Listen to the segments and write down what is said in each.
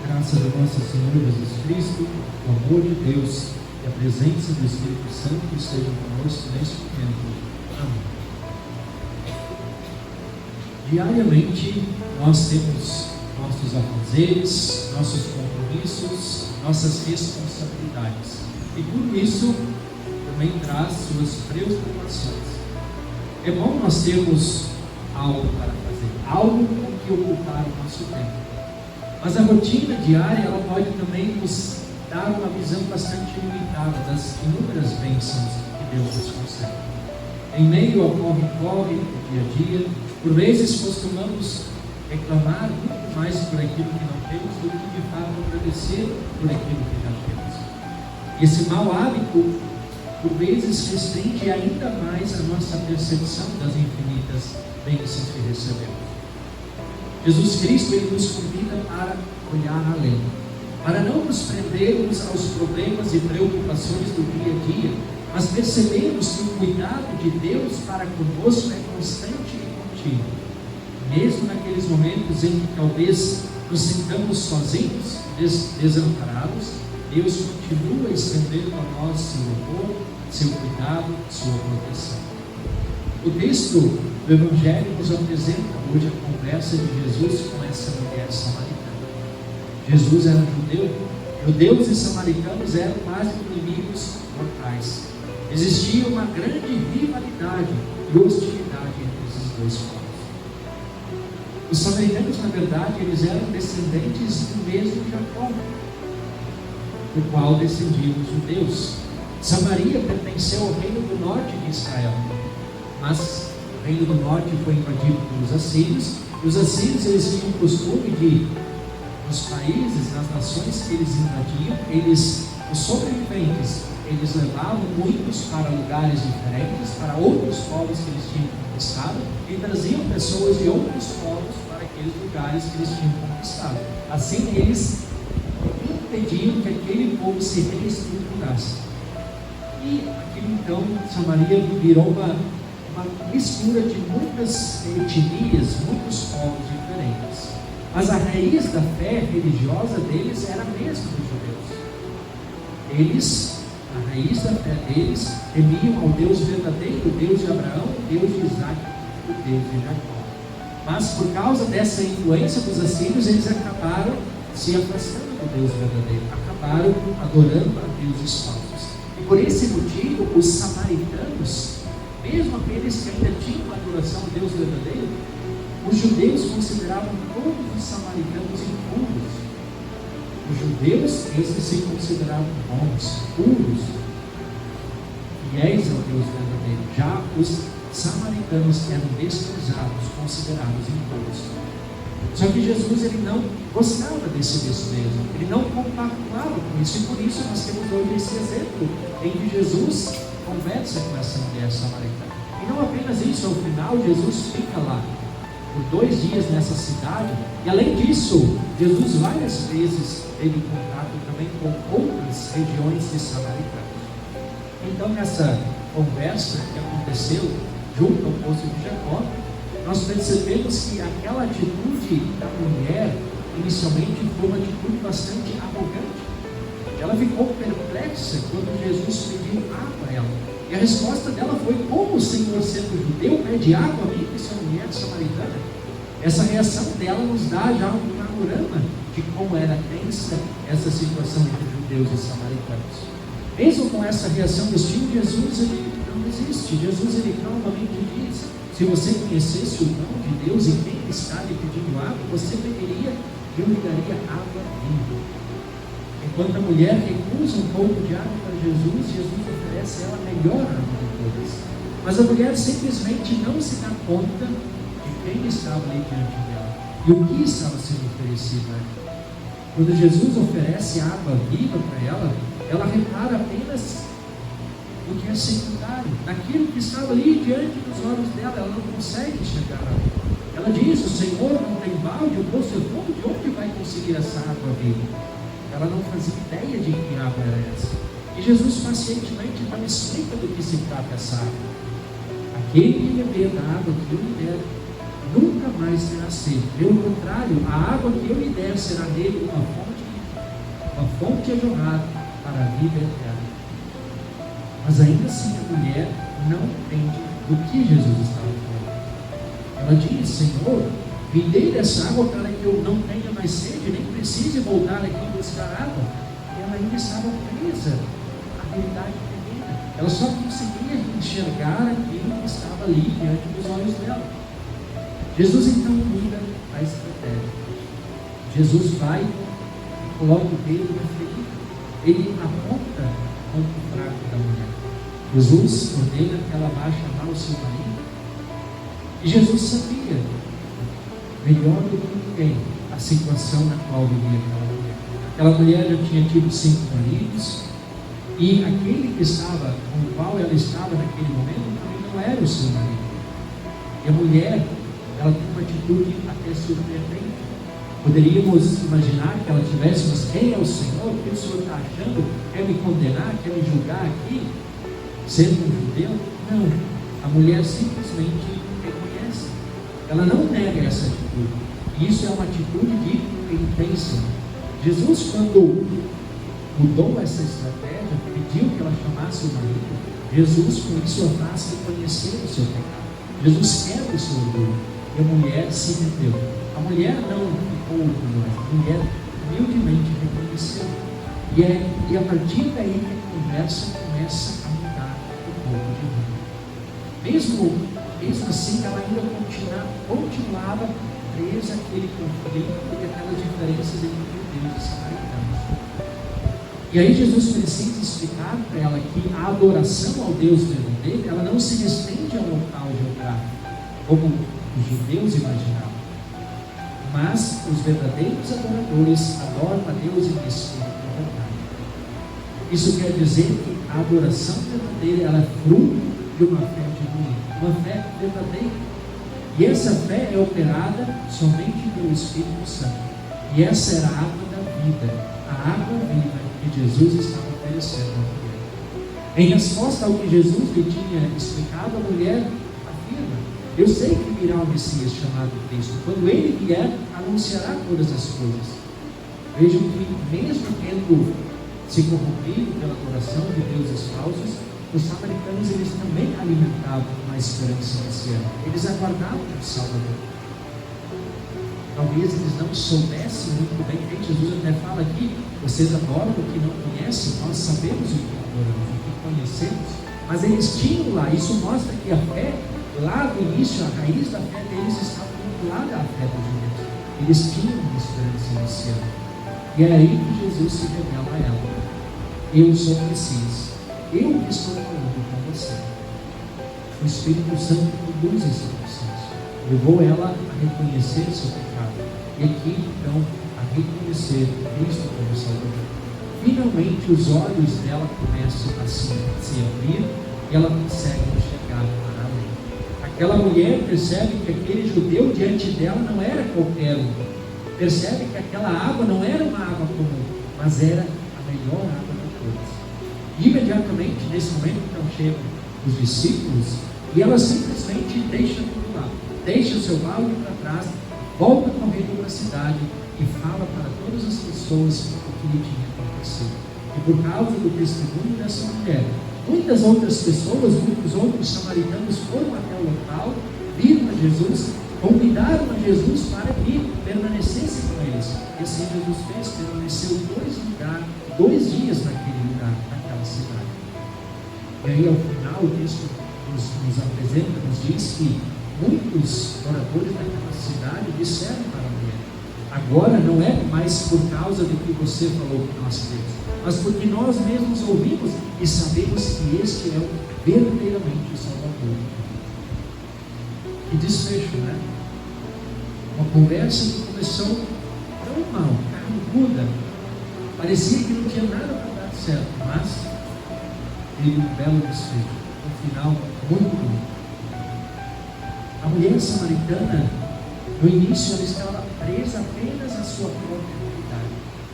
graça do nosso Senhor Jesus Cristo, o amor de Deus e a presença do Espírito Santo estejam conosco neste momento. Amém. Diariamente nós temos nossos afazeres, nossos compromissos, nossas responsabilidades. E tudo isso também traz suas preocupações. É bom nós termos algo para fazer, algo com que ocupar o nosso tempo. Mas a rotina diária, ela pode também nos dar uma visão bastante limitada das inúmeras bênçãos que Deus nos concede. Em meio ao corre-corre do dia a dia, por vezes costumamos reclamar muito mais por aquilo que não temos do que de fato agradecer por aquilo que já temos. E esse mau hábito, por vezes, restringe ainda mais a nossa percepção das infinitas bênçãos que recebemos. Jesus Cristo, Ele nos convida para olhar além, para não nos prendermos aos problemas e preocupações do dia a dia, mas percebemos que o cuidado de Deus para conosco é constante e contínuo. Mesmo naqueles momentos em que talvez nos sintamos sozinhos, desamparados, Deus continua estendendo a nós seu amor, seu cuidado, sua proteção. O texto do Evangelho nos apresenta hoje a conversa de Jesus com essa mulher samaritana. Jesus era judeu, judeus e samaritanos eram quase inimigos mortais. Existia uma grande rivalidade e hostilidade entre esses dois povos. Os samaritanos, na verdade, eles eram descendentes do mesmo Jacó, do qual descendiam os judeus. Samaria pertenceu ao reino do norte de Israel, mas o reino do norte foi invadido pelos assírios, e os assírios eles tinham o costume de, nos países, nas nações que eles invadiam, os sobreviventes, eles levavam muitos para lugares diferentes, para outros povos que eles tinham conquistado, e traziam pessoas de outros povos para aqueles lugares que eles tinham conquistado. Assim eles impediam que aquele povo se reestruturasse. E aquilo então, Samaria virou uma mistura de muitas etnias, muitos povos diferentes. Mas a raiz da fé religiosa deles era a mesma dos judeus. A raiz da fé deles, temiam ao Deus verdadeiro, o Deus de Abraão, o Deus de Isaac, o Deus de Jacó. Mas por causa dessa influência dos assírios, eles acabaram se afastando do Deus verdadeiro, acabaram adorando a deuses falsos. E por esse motivo, os samaritanos, mesmo aqueles que ainda tinham a adoração ao Deus verdadeiro, os judeus consideravam todos os samaritanos impuros. Os judeus, esses se consideravam bons, puros, fiéis ao Deus verdadeiro. Já os samaritanos eram desprezados, considerados impuros. Só que Jesus, ele não gostava desse desprezo, ele não compactuava com isso, e por isso nós temos hoje esse exemplo em que Jesus conversa com essa mulher samaritana. E não apenas isso, ao final Jesus fica lá por 2 dias nessa cidade, e além disso, Jesus várias vezes teve contato também com outras regiões de samaritanos. Então, nessa conversa que aconteceu junto ao poço de Jacó, nós percebemos que aquela atitude da mulher, inicialmente, foi uma atitude bastante arrogante. Ela ficou perplexa quando Jesus pediu água a ela. E a resposta dela foi: como o Senhor, sendo judeu, pede água a mim, que sou mulher samaritana? Essa reação dela nos dá já um panorama de como era tensa essa situação entre judeus e samaritanos. Mesmo com essa reação hostil, Jesus ele não desiste. Jesus ele calmamente diz: se você conhecesse o dom de Deus e quem está lhe pedindo água, você beberia e eu lhe daria água viva. Enquanto a mulher recusa um pouco de água para Jesus, Jesus oferece a ela a melhor água de todas. Mas a mulher simplesmente não se dá conta de quem estava ali diante dela e o que estava sendo oferecido a ela. Quando Jesus oferece água viva para ela, ela repara apenas o que é secundário, naquilo que estava ali diante dos olhos dela. Ela não consegue enxergar a água. Ela diz: o Senhor não tem balde, o poço é fundo, de onde vai conseguir essa água viva? Ela não fazia ideia de que água era essa. E Jesus pacientemente não explica do que se trata essa água. Aquele que beber da água que eu lhe der, nunca mais terá sede. Pelo contrário, a água que eu lhe der será nele uma fonte uma fonte a jorrar para a vida eterna. Mas ainda assim a mulher não entende do que Jesus estava falando. Ela diz: Senhor, me dê dessa água para que eu não tenha mais sede, nem precise voltar aqui e buscar água. E ela ainda estava presa à realidade terrena. Ela só conseguia enxergar aquilo que estava ali diante dos olhos dela. Jesus então muda a estratégia. Jesus vai e coloca o dedo na ferida. Ele aponta o ponto fraco da mulher. Jesus ordena que ela vá chamar o seu marido. E Jesus sabia, melhor do que ninguém, a situação na qual vivia aquela mulher. Aquela mulher já tinha tido 5 maridos, e aquele que estava, com o qual ela estava naquele momento, também não era o seu marido. E a mulher, ela tem uma atitude até surpreendente. Poderíamos imaginar que ela tivesse: mas quem é o Senhor? O que o Senhor está achando? Quer me condenar? Quer me julgar aqui? Sendo um judeu? Não. A mulher simplesmente reconhece. Ela não nega essa atitude. E isso é uma atitude de penitência. Jesus, quando mudou essa estratégia, pediu que ela chamasse o marido, Jesus com isso a faz reconhecer o seu pecado. Jesus quebra o seu orgulho. E a mulher se rendeu. A mulher não ficou orgulhosa. A mulher humildemente reconheceu. E a partir daí que a conversa começa a mudar um pouco de rumo. Mesmo assim, ela ainda continuava presa àquele conflito e aquelas diferenças entre judeus e samaritanos. E aí Jesus precisa explicar para ela que a adoração ao Deus verdadeiro, ela não se restringe a um local geográfico, como os judeus imaginavam. Mas os verdadeiros adoradores adoram a Deus em espírito e verdade. Isso quer dizer que a adoração verdadeira, ela é fruto de uma fé genuína, uma fé verdadeira. E essa fé é operada somente pelo Espírito Santo. E essa era a água da vida, a água viva que Jesus estava oferecendo à mulher. Em resposta ao que Jesus lhe tinha explicado, a mulher afirma: eu sei que virá o Messias chamado Cristo. Quando ele vier, anunciará todas as coisas. Vejam que, mesmo tendo se corrompido pela adoração de deuses falsos, os samaritanos, eles também alimentavam uma esperança messiânica. Eles aguardavam o Salvador. Talvez eles não soubessem muito bem quem. Jesus até fala aqui: vocês adoram o que não conhecem, nós sabemos o que adoramos, o que conhecemos. Mas eles tinham lá, isso mostra que a fé, lá do início, a raiz da fé deles estava vinculada à fé dos judeus. Eles tinham uma esperança messiânica. E é aí que Jesus se revela a ela: eu sou o Messias. Eu que estou falando com você. O Espírito Santo conduz esse processo. Levou ela a reconhecer seu pecado. E aqui, então, a reconhecer Cristo como Salvador. Finalmente, os olhos dela começam a se abrir e ela consegue enxergar para além. Aquela mulher percebe que aquele judeu diante dela não era qualquer um. Percebe que aquela água não era uma água comum, mas era a melhor água de todas. Imediatamente, nesse momento, então chegam os discípulos e ela simplesmente deixa tudo lá, deixa o seu balde para trás, volta correndo para a cidade e fala para todas as pessoas o que lhe tinha acontecido. E por causa do testemunho dessa mulher, muitas outras pessoas, muitos outros samaritanos foram até o local, viram a Jesus, convidaram a Jesus para que permanecesse com eles. E assim Jesus fez, permaneceu 2 dias naquele lugar, naquela cidade. E aí, ao final, o texto nos apresenta, nos diz que muitos moradores daquela cidade disseram para a mulher: agora não é mais por causa do que você falou que nós temos, mas porque nós mesmos ouvimos e sabemos que este é verdadeiramente o Salvador. Que desfecho, né? Uma conversa que começou tão mal, carrancuda, parecia que não tinha nada para dar certo, mas teve um belo desfecho, um final muito bonito. A mulher samaritana, no início, ela estava presa apenas à sua própria realidade.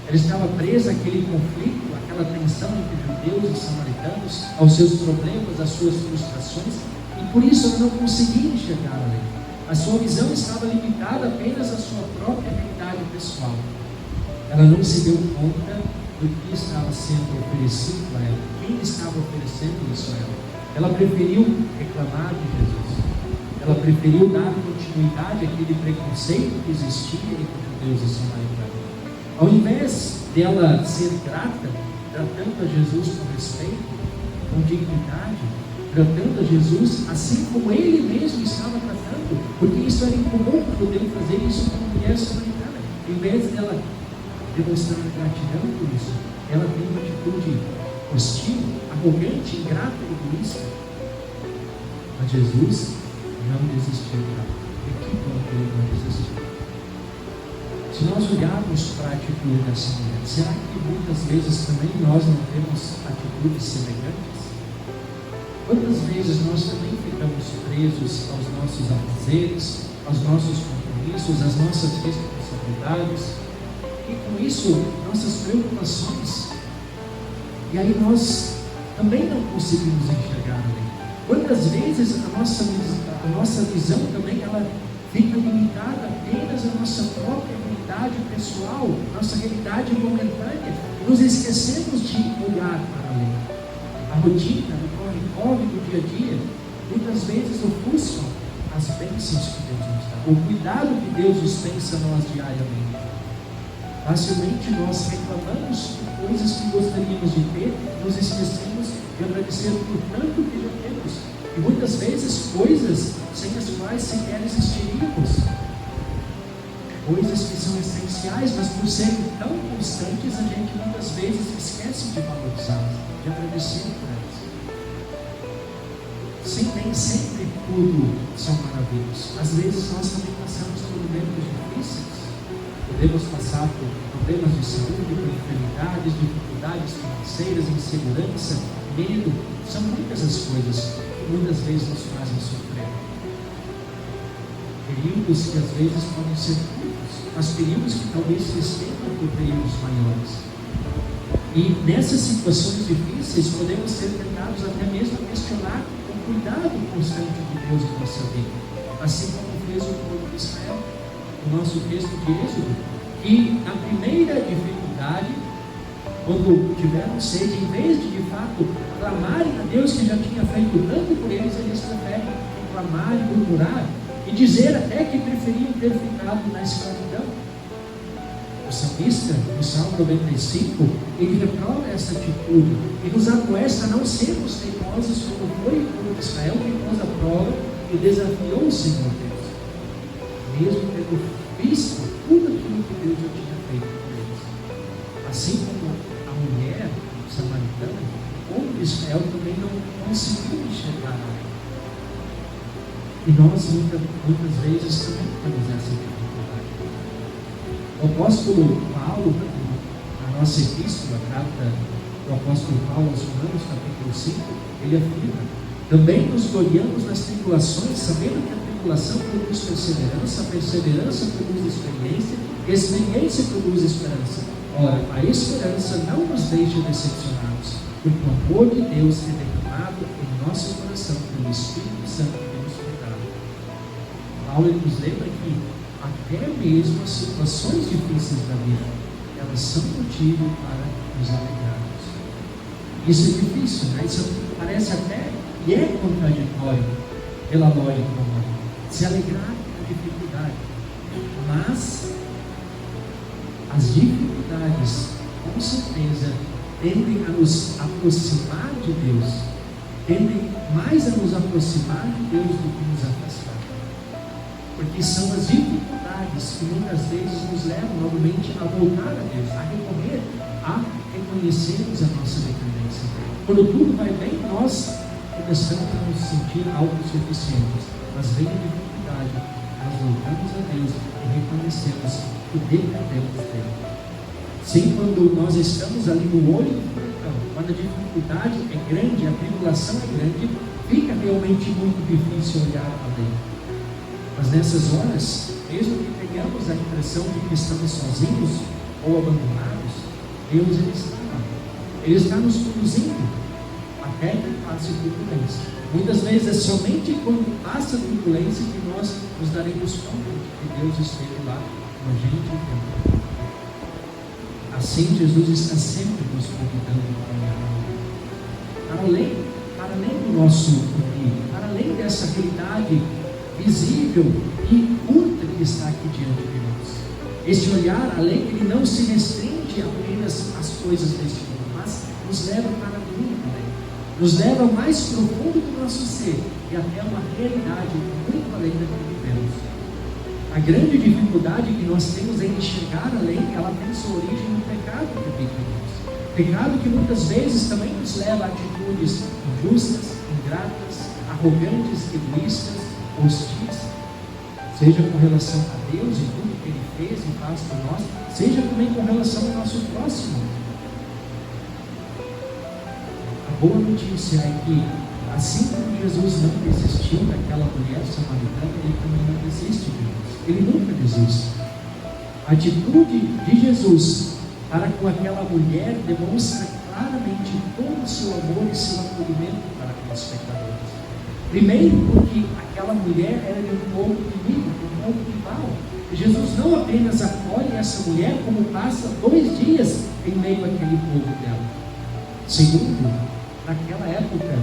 Ela estava presa àquele conflito, àquela tensão entre judeus e samaritanos, aos seus problemas, às suas frustrações, e por isso ela não conseguia enxergar além. A sua visão estava limitada apenas à sua própria realidade pessoal. Ela não se deu conta do que estava sendo oferecido a ela, quem estava oferecendo isso a ela. Ela preferiu reclamar de Jesus. Ela preferiu dar continuidade àquele preconceito que existia entre judeus e samaritanos. Ao invés dela ser grata, tratando a Jesus com respeito, com dignidade, tratando a Jesus assim como ele mesmo estava tratando, porque isso era incomum poder fazer isso com a mulher samaritana. Em vez dela demonstrar gratidão por isso, ela tem uma atitude hostil, arrogante, ingrata e egoísta. Mas Jesus não desistiu dela. E que bom que ele não desistiu. Se nós olharmos para a atitude dessa mulher, será que muitas vezes também nós não temos atitudes semelhantes? Quantas vezes nós também ficamos presos aos nossos afazeres, aos nossos compromissos, às nossas responsabilidades, e com isso, nossas preocupações, e aí nós também não conseguimos enxergar além. Quantas vezes a nossa visão também ela fica limitada apenas à nossa própria realidade pessoal, nossa realidade momentânea, e nos esquecemos de olhar para além. A rotina, o corre do dia a dia, muitas vezes ofuscam as bênçãos que Deus nos dá, o cuidado que Deus dispensa a nós diariamente. Facilmente nós reclamamos de coisas que gostaríamos de ter, nos esquecemos de agradecer por tanto que já temos, e muitas vezes coisas sem as quais sequer existiríamos, coisas que são essenciais, mas por serem tão constantes, a gente muitas vezes esquece de valorizá-las, de agradecer por elas. Sim, nem sempre tudo são maravilhas. Às vezes nós também passamos por momentos difíceis. Podemos passar por problemas de saúde, por enfermidades, dificuldades financeiras, insegurança, medo. São muitas as coisas que muitas vezes nos fazem sofrer. Períodos que às vezes podem ser curtos, mas períodos que talvez se estendam por períodos maiores. E nessas situações difíceis podemos ser tentados até mesmo a questionar o cuidado constante de Deus em nossa vida, assim como fez o povo de Israel. O nosso texto de Êxodo, que na primeira dificuldade, quando tiveram sede, em vez de fato clamarem a Deus que já tinha feito tanto por eles preferem reclamar e murmurar e dizer até que preferiam ter ficado na escravidão. O salmista, no Salmo 95, ele reprova essa atitude e nos amoesta a não sermos teimosos como foi o povo de Israel que pôs a prova e desafiou o Senhor Deus, mesmo tendo visto tudo aquilo que Deus já tinha feito por eles. Assim como a mulher samaritana, o povo de Israel também não conseguiu enxergar nada. E nós muitas vezes também temos essa dificuldade. O apóstolo Paulo, na nossa epístola, carta do apóstolo Paulo aos Romanos, capítulo 5, ele afirma: também nos gloriamos nas tribulações, sabendo que a tribulação produz perseverança, a perseverança produz experiência, e a experiência produz esperança. Ora, a esperança não nos deixa decepcionados, porque o amor de Deus é derramado em nosso coração pelo Espírito Santo que nos foi dado. Paulo nos lembra que até mesmo as situações difíceis da vida, elas são motivo para nos alegrarmos. Isso é difícil, né? Isso parece até e é contraditório pela lógica humana, se alegrar com dificuldade, mas as dificuldades com certeza tendem a nos aproximar de Deus, tendem mais a nos aproximar de Deus do que nos afastar, porque são as dificuldades que muitas vezes nos levam novamente a voltar a Deus, a recorrer, a reconhecermos a nossa dependência. Quando tudo vai bem, nós começamos a nos sentir autossuficientes, mas vem a dificuldade, nós voltamos a Deus e reconhecemos que dependemos dele. Sim, quando nós estamos ali no olho do furacão, quando a dificuldade é grande, a tribulação é grande, fica realmente muito difícil olhar além. Mas nessas horas, mesmo que tenhamos a impressão de que estamos sozinhos ou abandonados, Deus ele está lá. Ele está nos conduzindo até que passe turbulência. Muitas vezes é somente quando passa a turbulência que nós nos daremos conta de que Deus esteve lá com a gente. As Assim, Jesus está sempre nos convidando para olhar para além do nosso umbigo, para além dessa realidade visível e curta que está aqui diante de nós. Este olhar além, ele não se restringe apenas às coisas deste mundo, mas nos leva para muito além, nos leva ao mais profundo do nosso ser e até uma realidade muito além da que vivemos. A grande dificuldade que nós temos em enxergar além, ela tem sua origem no pecado que habita em nós. Pecado que muitas vezes também nos leva a atitudes injustas, ingratas, arrogantes, egoístas, hostis, seja com relação a Deus e tudo que Ele fez e faz por nós, seja também com relação ao nosso próximo. A boa notícia é que, assim como Jesus não desistiu daquela mulher samaritana, Ele também não desiste de nós. Ele nunca desiste. A atitude de Jesus para com aquela mulher demonstra claramente todo o seu amor e seu acolhimento para com os pecadores. Primeiro, porque aquela mulher era de um povo inimigo, de um povo rival. E Jesus não apenas acolhe essa mulher, como passa 2 dias em meio àquele povo dela. Segundo, naquela época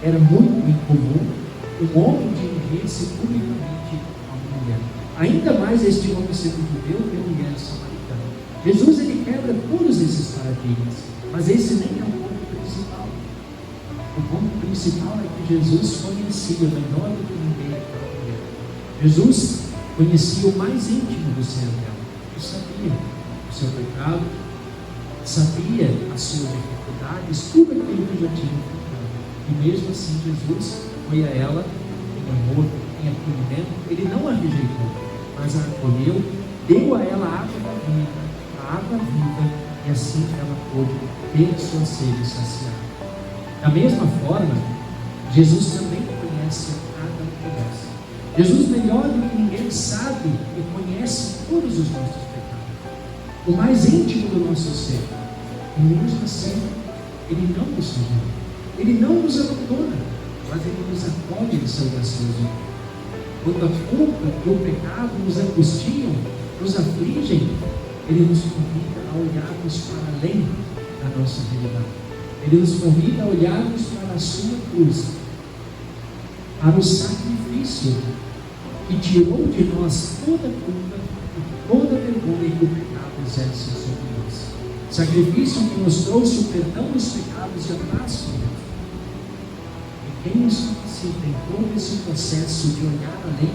era muito incomum um homem dirigir-se publicamente a uma mulher. Ainda mais este homem sendo judeu e a mulher samaritana. Jesus, ele quebra todos esses paradigmas, mas esse nem é o ponto principal. O ponto principal é que Jesus conhecia melhor do que ninguém aquela mulher. Jesus conhecia o mais íntimo do ser dela. Ele sabia o seu pecado, sabia as suas dificuldades, tudo aquilo que já tinha enfrentado. E mesmo assim Jesus foi a ela em amor, em acolhimento. Ele não a rejeitou, mas a acolheu, deu a ela a água viva, e assim ela pôde ter sua sede saciada. Da mesma forma, Jesus também conhece cada um de nós. Jesus, melhor do que ninguém, sabe e conhece todos os nossos pecados, o mais íntimo do nosso ser. E mesmo assim, Ele não nos rejeita, Ele não nos abandona, mas Ele nos acolhe em seu gracioso. Quando a culpa e o pecado nos angustiam, nos afligem, Ele nos convida a olharmos para além da nossa realidade. Ele nos convida a olharmos para a sua cruz, para o sacrifício que tirou de nós toda a culpa e toda a vergonha que o pecado exerce sobre nós. Sacrifício que nos trouxe o perdão dos pecados e a paz com Deus. E quem nos capacita em todo esse processo de olhar além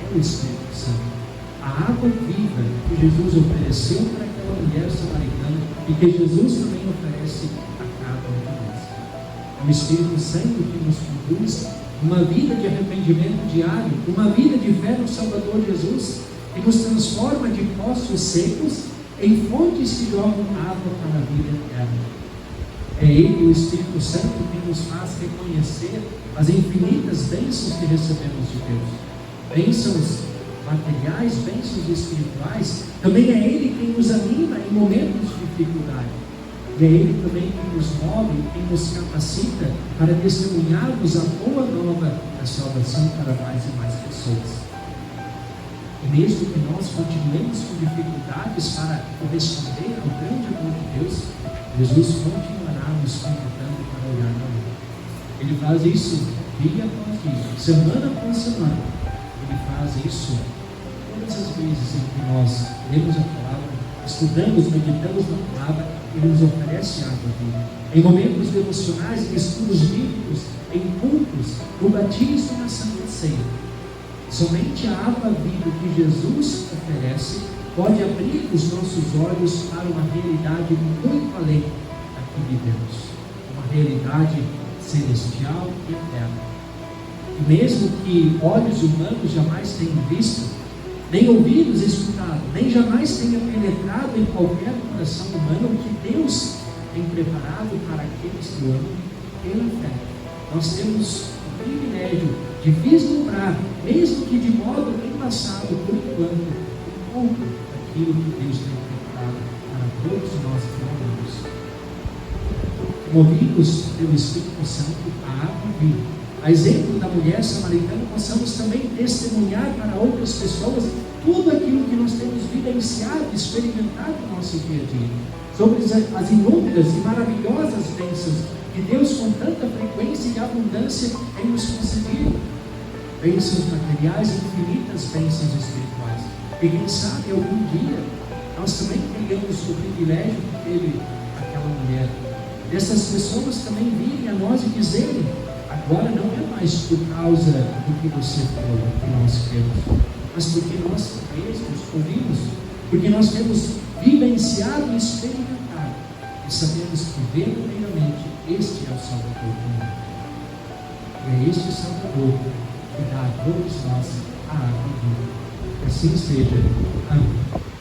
é o Espírito Santo. A água viva que Jesus ofereceu para aquela mulher samaritana e que Jesus também oferece a cada um de nós. É o Espírito Santo que nos conduz uma vida de arrependimento diário, uma vida de fé no Salvador Jesus, que nos transforma de poços secos em fontes que jogam água para a vida eterna. É Ele, o Espírito Santo, que nos faz reconhecer as infinitas bênçãos que recebemos de Deus. Bênçãos materiais, bênçãos espirituais. Também é Ele quem nos anima em momentos de dificuldade. E é Ele também quem nos move, quem nos capacita para testemunharmos a boa nova da salvação para mais e mais pessoas. E mesmo que nós continuemos com dificuldades para corresponder ao grande amor de Deus, Jesus continuará nos convidando para olhar na luz. Ele faz isso dia após dia, semana após semana. Ele faz isso todas as vezes em que nós lemos a palavra, estudamos, meditamos na palavra, Ele nos oferece água viva. Em momentos devocionais, em estudos bíblicos, em cultos, no batismo e na Santa Ceia. Somente a água viva que Jesus oferece pode abrir os nossos olhos para uma realidade muito além da que vivemos. Uma realidade celestial e eterna. E mesmo que olhos humanos jamais tenham visto, nem ouvidos escutado, nem jamais tenha penetrado em qualquer coração humano o que Deus tem preparado para aqueles que o amam pela fé. Nós temos o privilégio de vislumbrar, mesmo que de modo embaçado, por enquanto, um pouco daquilo que Deus tem preparado para todos nós que amamos. Movidos pelo Espírito Santo, a água viva. A exemplo da mulher samaritana, possamos também testemunhar para outras pessoas tudo aquilo que nós temos vivenciado, experimentado no nosso dia a dia. sobre as inúmeras e maravilhosas bênçãos que Deus com tanta frequência e abundância tem nos concedido. Bênçãos materiais e infinitas bênçãos espirituais. E quem sabe algum dia nós também tenhamos o privilégio que teve aquela mulher, dessas pessoas também virem a nós e dizerem: agora não é mais por causa do que você foi, que nós temos, mas porque nós mesmos ouvimos, porque nós temos vivenciado e experimentado, e sabemos que verdadeiramente este é o Salvador do mundo. E é este Salvador que dá a todos nós a água viva. Que assim seja. Amém.